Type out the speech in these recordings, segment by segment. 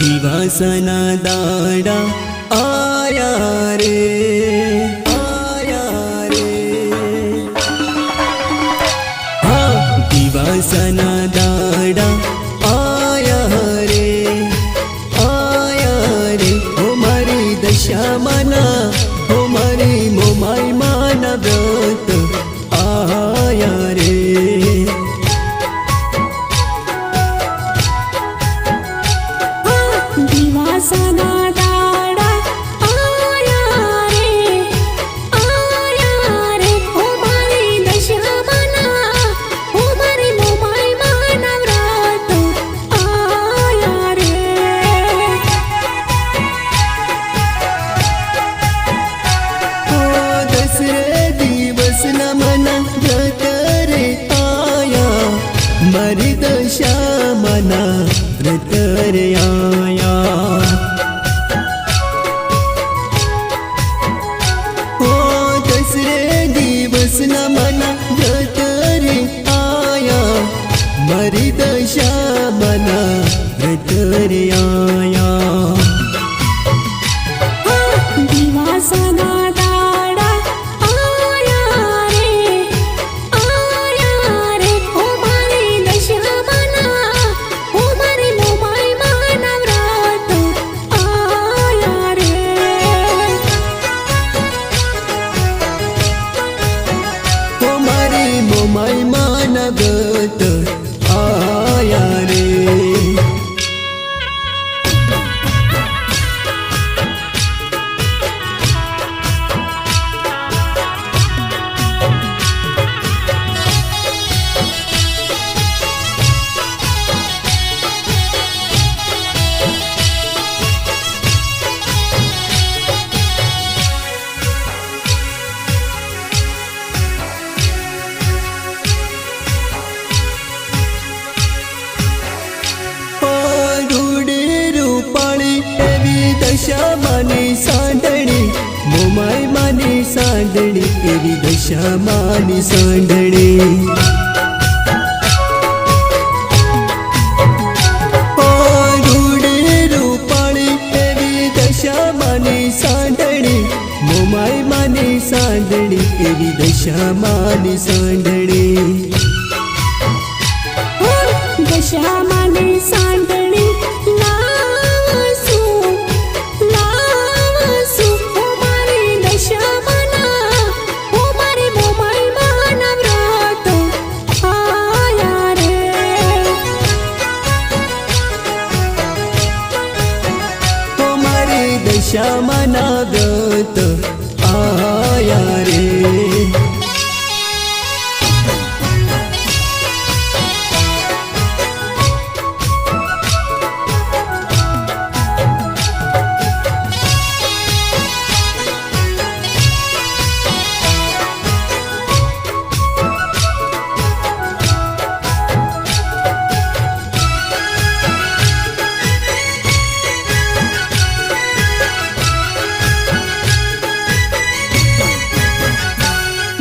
दिवासना दाड़ा आया रे, आया रे। हाँ दिवासना दाड़ा आया रे, आया रे। हो मारी दशा मना, हो मारी मोमाई माना व्रत आया रे। दिवासना दाड़ा आया रे, आया रे। हो मारी दशा मना, हो मारी मोमाई माना व्रत आया रे। हो दसरे दिवस न मना व्रत रे आया, मारी दशा मना व्रत रे आया। हो दसरे दिवस न मना व्रत रे आया, मारी दशा मना व्रत रे आया। दिवासना दाड़ा आया रे, आया रे। हो मारी दशा मना, हो मारी मोमाई माना व्रत आया रे। हो मारी मोमाई माना व्रत आया रे। दशा मानी सांडणी, मोमाई मानी सांडणी, तेरी दशा मानी सांडणी। ओ रूडे रूपाळी तेरी दशा मानी सांडणी, मोमाई मानी सांडणी, तेरी दशा मानी सांडणी। दशा मानी सांडणी लावसू, लावसू। हो मारी दशा मना, हो मारी मोमाई माना व्रत आया रे। हो मारी दशा मना व्रत आया रे।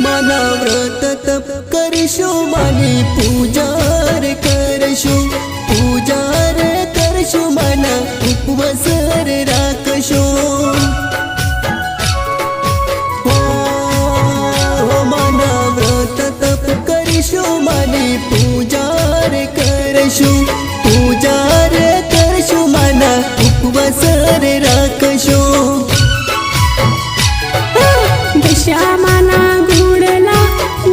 माना व्रत तप करशो, मानी पूजा रे करशो, पूजा रे करशो, माना उपवास रे राखशो। हो माना व्रत तप करशो, मानी पूजा रे करशो, पूजा रे करशो, माना उपवास रे राखशो। दशा मना गुडला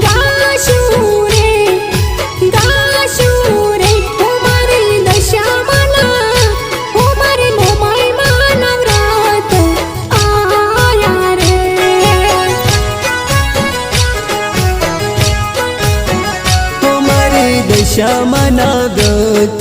गाशू रे, गाशू रे। हो मारी दशा मना, हो मारी मोमाई माना व्रत आया रे। हो मारी दशा मना व्रत